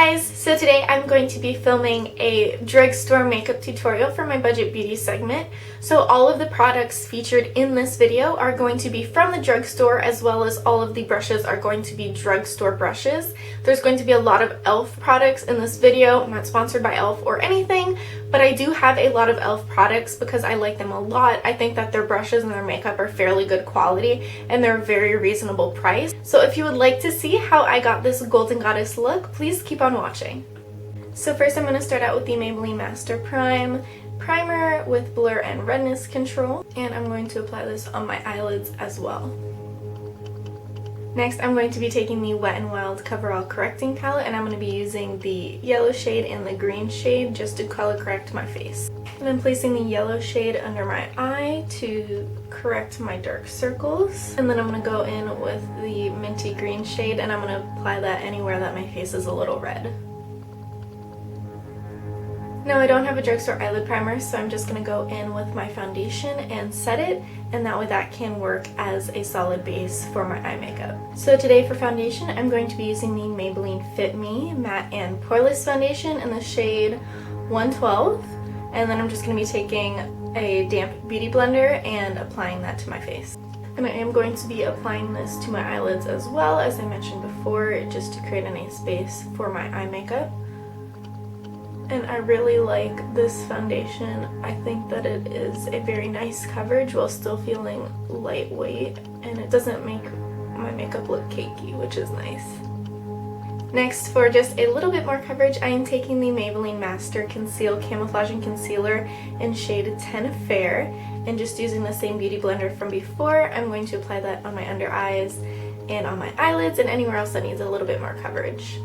guys! So today I'm going to be filming a drugstore makeup tutorial for my budget beauty segment. So all of the products featured in this video are going to be from the drugstore, as well as all of the brushes are going to be drugstore brushes. There's going to be a lot of e.l.f. products in this video. I'm not sponsored by e.l.f. or anything, but I do have a lot of e.l.f. products because I like them a lot. I think that their brushes and their makeup are fairly good quality and they're very reasonable price. So if you would like to see how I got this Golden Goddess look, please keep on watching. So first I'm going to start out with the Maybelline Master Prime primer with blur and redness control, and I'm going to apply this on my eyelids as well. Next I'm going to be taking the Wet n Wild Coverall Correcting Palette, and I'm going to be using the yellow shade and the green shade just to color correct my face. And I'm placing the yellow shade under my eye to correct my dark circles. And then I'm going to go in with the minty green shade and I'm going to apply that anywhere that my face is a little red. Now I don't have a drugstore eyelid primer, so I'm just going to go in with my foundation and set it, and that way that can work as a solid base for my eye makeup. So today for foundation I'm going to be using the Maybelline Fit Me Matte and Poreless Foundation in the shade 112. And then I'm just going to be taking a damp beauty blender and applying that to my face. And I am going to be applying this to my eyelids as well, as I mentioned before, just to create a nice base for my eye makeup. And I really like this foundation. I think that it is a very nice coverage while still feeling lightweight, and it doesn't make my makeup look cakey, which is nice. Next, for just a little bit more coverage, I am taking the Maybelline Master Conceal Camouflaging Concealer in shade 10 Fair, and just using the same beauty blender from before, I'm going to apply that on my under eyes and on my eyelids and anywhere else that needs a little bit more coverage.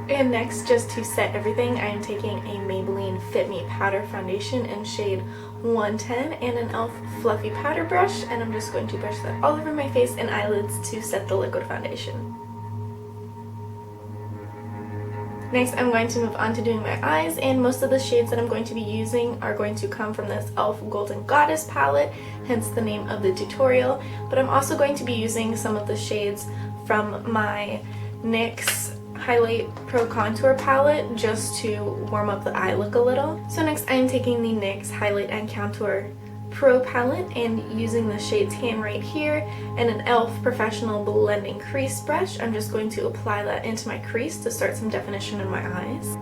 And next, just to set everything, I am taking a Maybelline Fit Me Powder Foundation in shade 110 and an e.l.f. Fluffy Powder Brush, and I'm just going to brush that all over my face and eyelids to set the liquid foundation. Next, I'm going to move on to doing my eyes, and most of the shades that I'm going to be using are going to come from this e.l.f. Golden Goddess palette, hence the name of the tutorial, but I'm also going to be using some of the shades from my NYX Highlight Pro Contour palette just to warm up the eye look a little. So next I am taking the NYX Highlight and Contour Pro palette and using the shade Tan right here and an e.l.f. Professional Blending Crease Brush. I'm just going to apply that into my crease to start some definition in my eyes.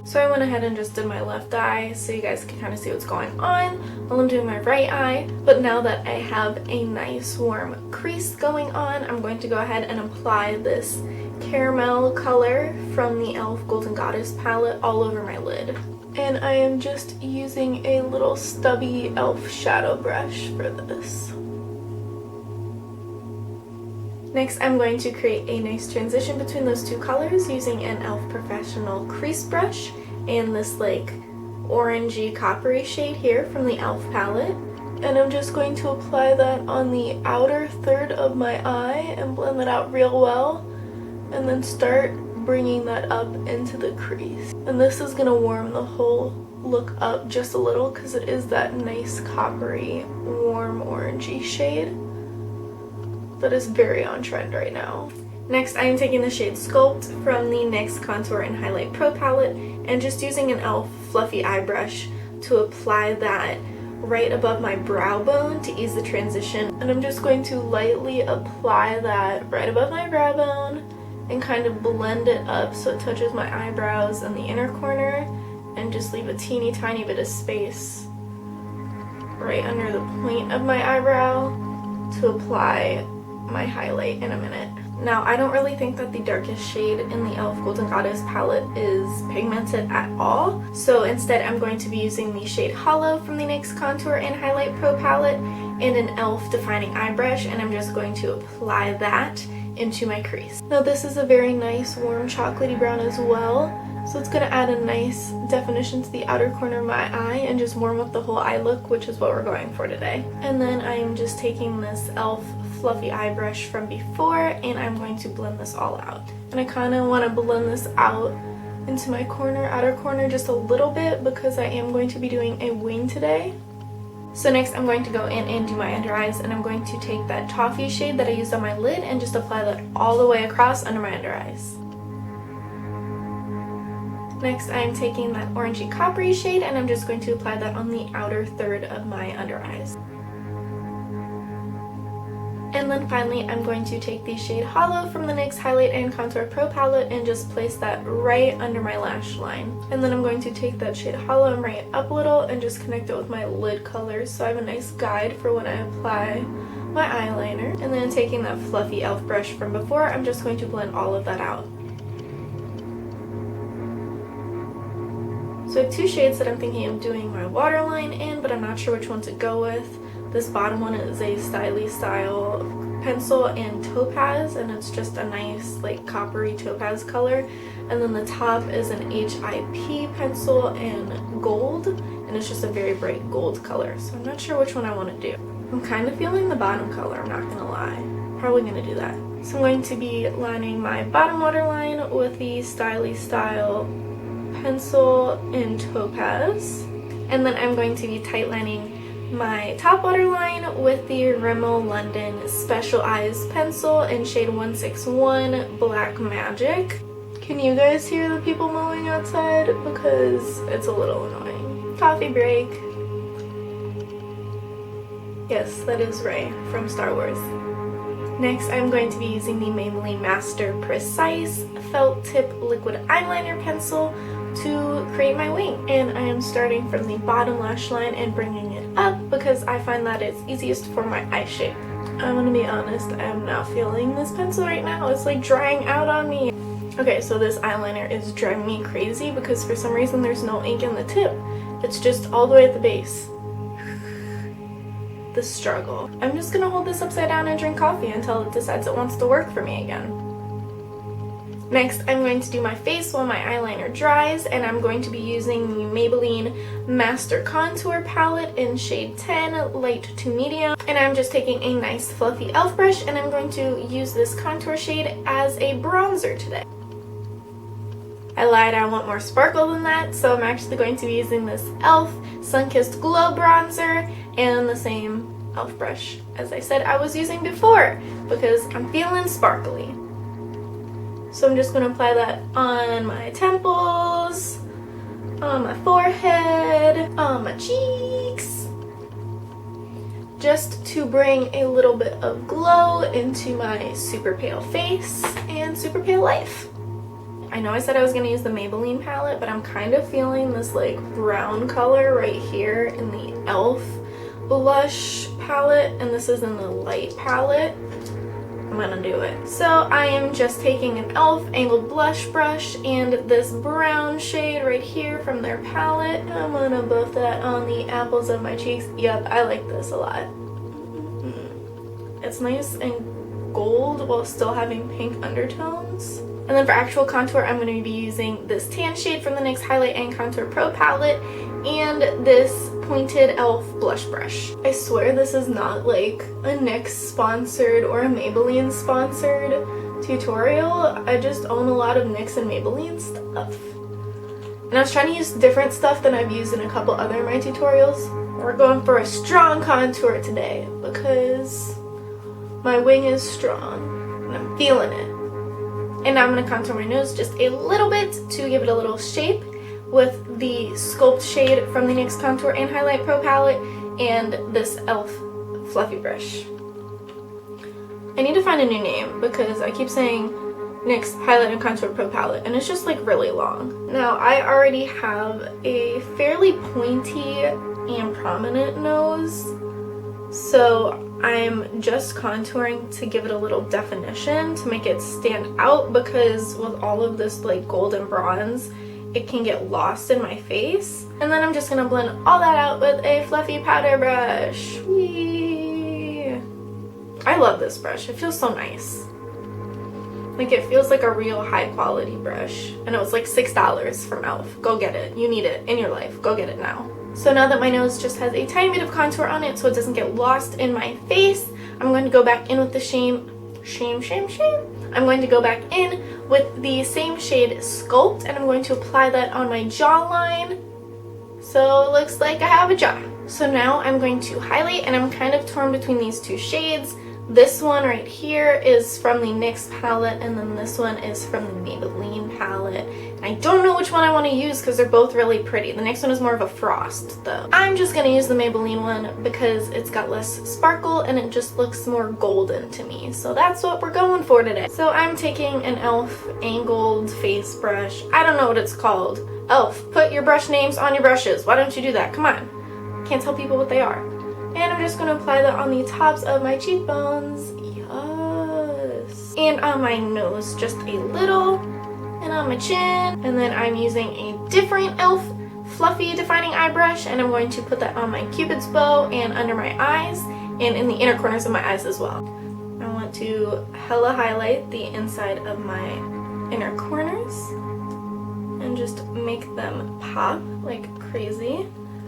So I went ahead and just did my left eye so you guys can kind of see what's going on while I'm doing my right eye. But now that I have a nice warm crease going on, I'm going to go ahead and apply this caramel color from the e.l.f. Golden Goddess palette all over my lid. And I am just using a little stubby e.l.f. shadow brush for this. Next, I'm going to create a nice transition between those two colors using an e.l.f. Professional Crease Brush and this like orangey coppery shade here from the e.l.f. palette. And I'm just going to apply that on the outer third of my eye and blend that out real well, and then start bringing that up into the crease. And this is going to warm the whole look up just a little because it is that nice coppery warm orangey shade that is very on trend right now. Next, I am taking the shade Sculpt from the NYX Contour and Highlight Pro palette and just using an e.l.f. fluffy eye brush to apply that right above my brow bone to ease the transition. And I'm just going to lightly apply that right above my brow bone and kind of blend it up so it touches my eyebrows in the inner corner, and just leave a teeny tiny bit of space right under the point of my eyebrow to apply my highlight in a minute. Now, I don't really think that the darkest shade in the e.l.f. Golden Goddess palette is pigmented at all, so instead I'm going to be using the shade Hollow from the NYX Contour and Highlight Pro palette and an e.l.f. defining eye brush, and I'm just going to apply that into my crease. Now this is a very nice warm chocolatey brown as well, so it's going to add a nice definition to the outer corner of my eye and just warm up the whole eye look, which is what we're going for today. And then I am just taking this e.l.f. fluffy eye brush from before and I'm going to blend this all out. And I kind of want to blend this out into my outer corner just a little bit because I am going to be doing a wing today. So next I'm going to go in and do my under eyes, and I'm going to take that toffee shade that I used on my lid and just apply that all the way across under my under eyes. Next I'm taking that orangey coppery shade and I'm just going to apply that on the outer third of my under eyes. And then finally I'm going to take the shade Hollow from the NYX Highlight and Contour Pro palette and just place that right under my lash line. And then I'm going to take that shade Hollow and bring it up a little and just connect it with my lid color so I have a nice guide for when I apply my eyeliner. And then taking that fluffy e.l.f. brush from before, I'm just going to blend all of that out. So I have two shades that I'm thinking of doing my waterline in, but I'm not sure which one to go with. This bottom one is a Styly Style pencil and topaz, and it's just a nice like coppery topaz color. And then the top is an HIP pencil and gold, and it's just a very bright gold color. So I'm not sure which one I want to do. I'm kind of feeling the bottom color, I'm not gonna lie. Probably gonna do that. So I'm going to be lining my bottom waterline with the Styly Style pencil in topaz, and then I'm going to be tight lining my top waterline with the Rimmel London Special Eyes pencil in shade 161 Black Magic. Can you guys hear the people mowing outside? Because it's a little annoying. Coffee break. Yes, that is Rey from Star Wars. Next, I'm going to be using the Maybelline Master Precise Felt Tip Liquid Eyeliner Pencil to create my wing. And I am starting from the bottom lash line and bringing it up because I find that it's easiest for my eye shape. I'm gonna be honest, I am not feeling this pencil right now. It's like drying out on me. Okay, so this eyeliner is driving me crazy because for some reason there's no ink in the tip. It's just all the way at the base. The struggle. I'm just gonna hold this upside down and drink coffee until it decides it wants to work for me again. Next, I'm going to do my face while my eyeliner dries, and I'm going to be using the Maybelline Master Contour Palette in shade 10, light to medium. And I'm just taking a nice fluffy e.l.f. brush, and I'm going to use this contour shade as a bronzer today. I lied, I want more sparkle than that, so I'm actually going to be using this e.l.f. Sunkissed Glow Bronzer and the same e.l.f. brush as I said I was using before because I'm feeling sparkly. So I'm just going to apply that on my temples, on my forehead, on my cheeks, just to bring a little bit of glow into my super pale face and super pale life. I know I said I was going to use the Maybelline palette, but I'm kind of feeling this like brown color right here in the e.l.f. blush palette, and this is in the light palette. I'm gonna do it. So I am just taking an e.l.f. angled blush brush and this brown shade right here from their palette. I'm gonna buff that on the apples of my cheeks. Yep, I like this a lot. It's nice and gold while still having pink undertones. And then for actual contour, I'm going to be using this tan shade from the NYX Highlight and Contour Pro palette and this pointed e.l.f. blush brush. I swear this is not like a NYX sponsored or a Maybelline sponsored tutorial. I just own a lot of NYX and Maybelline stuff. And I was trying to use different stuff than I've used in a couple other of my tutorials. We're going for a strong contour today because my wing is strong and I'm feeling it. And now I'm going to contour my nose just a little bit to give it a little shape with the Sculpt shade from the NYX Contour and Highlight Pro palette and this e.l.f. fluffy brush. I need to find a new name because I keep saying NYX Highlight and Contour Pro palette and it's just like really long. Now I already have a fairly pointy and prominent nose, so I'm just contouring to give it a little definition to make it stand out because with all of this like gold and bronze, it can get lost in my face. And then I'm just going to blend all that out with a fluffy powder brush. Whee! I love this brush. It feels so nice. Like it feels like a real high quality brush. And it was like $6 from e.l.f. Go get it. You need it in your life. Go get it now. So now that my nose just has a tiny bit of contour on it so it doesn't get lost in my face, I'm going to go back in with the I'm going to go back in with the same shade Sculpt, and I'm going to apply that on my jawline. So it looks like I have a jaw. So now I'm going to highlight, and I'm kind of torn between these two shades. This one right here is from the NYX palette, and then this one is from the Maybelline palette. I don't know which one I want to use because they're both really pretty. The next one is more of a frost though. I'm just going to use the Maybelline one because it's got less sparkle and it just looks more golden to me. So that's what we're going for today. So I'm taking an e.l.f. angled face brush. I don't know what it's called. e.l.f., put your brush names on your brushes. Why don't you do that? Come on. Can't tell people what they are. And I'm just going to apply that on the tops of my cheekbones. Yes. And on my nose, just a little. And on my chin. And then I'm using a different e.l.f. fluffy defining eye brush. And I'm going to put that on my cupid's bow and under my eyes. And in the inner corners of my eyes as well. I want to hella highlight the inside of my inner corners. And just make them pop like crazy.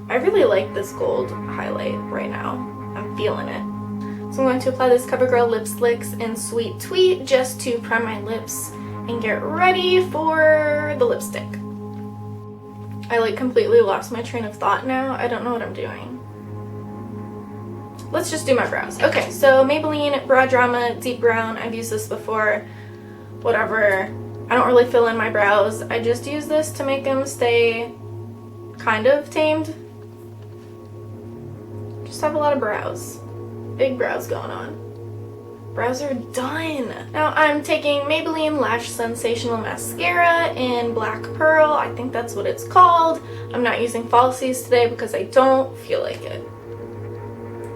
I really like this gold highlight right now. I'm feeling it. So I'm going to apply this CoverGirl Lip Slicks in Sweet Tweet just to prime my lips and get ready for the lipstick. I like completely lost my train of thought now. I don't know what I'm doing. Let's just do my brows. Okay, so Maybelline Brow Drama Deep Brown. I've used this before. Whatever. I don't really fill in my brows. I just use this to make them stay kind of tamed. Just have a lot of brows. Big brows going on. Brows are done. Now I'm taking Maybelline Lash Sensational Mascara in Black Pearl. I think that's what it's called. I'm not using falsies today because I don't feel like it.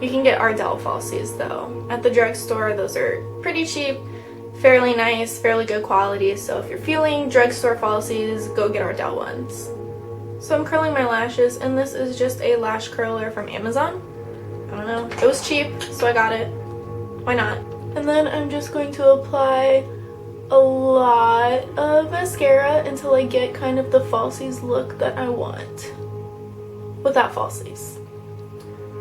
You can get Ardell falsies though. At the drugstore, those are pretty cheap, fairly nice, fairly good quality. So if you're feeling drugstore falsies, go get Ardell ones. So I'm curling my lashes, and this is just a lash curler from Amazon. I don't know. It was cheap, so I got it. Why not? And then I'm just going to apply a lot of mascara until I get kind of the falsies look that I want. Without falsies.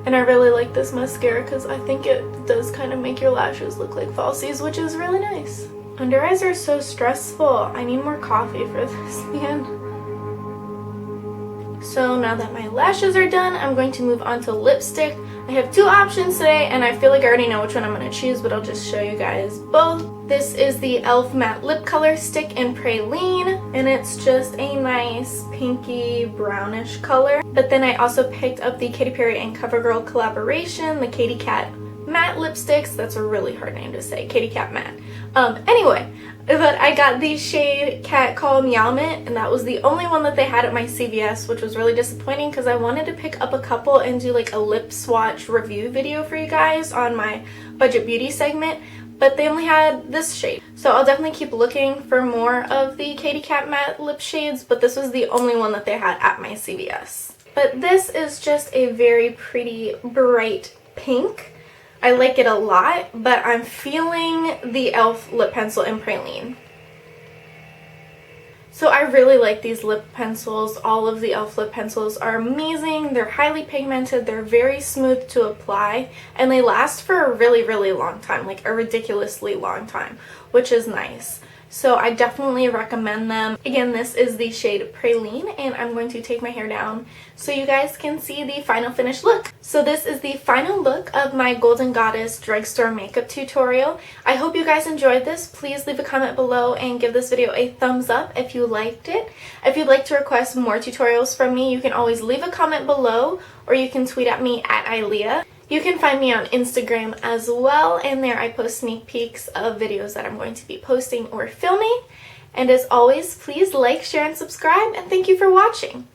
And I really like this mascara because I think it does kind of make your lashes look like falsies, which is really nice. Under eyes are so stressful. I need more coffee for this, man. So now that my lashes are done, I'm going to move on to lipstick. I have two options today, and I feel like I already know which one I'm going to choose, but I'll just show you guys both. This is the e.l.f. Matte Lip Color Stick in Praline, and it's just a nice pinky brownish color. But then I also picked up the Katy Perry and CoverGirl collaboration, the Katy Kat Matte Lipsticks. That's a really hard name to say, Katy Kat Matte. Anyway, but I got the shade Cat Call Meow Mint, and that was the only one that they had at my CVS, which was really disappointing because I wanted to pick up a couple and do like a lip swatch review video for you guys on my Budget Beauty segment, but they only had this shade. So I'll definitely keep looking for more of the Katy Kat Matte lip shades, but this was the only one that they had at my CVS. But this is just a very pretty bright pink. I like it a lot, but I'm feeling the e.l.f. lip pencil in Praline. So I really like these lip pencils. All of the e.l.f. lip pencils are amazing. They're highly pigmented. They're very smooth to apply. And they last for a really, really long time. Like a ridiculously long time, which is nice. So I definitely recommend them. Again, this is the shade Praline, and I'm going to take my hair down so you guys can see the final finished look. So this is the final look of my Golden Goddess drugstore makeup tutorial. I hope you guys enjoyed this. Please leave a comment below and give this video a thumbs up if you liked it. If you'd like to request more tutorials from me, you can always leave a comment below, or you can tweet at me at Ilea. You can find me on Instagram as well, and there I post sneak peeks of videos that I'm going to be posting or filming. And as always, please like, share, and subscribe, and thank you for watching.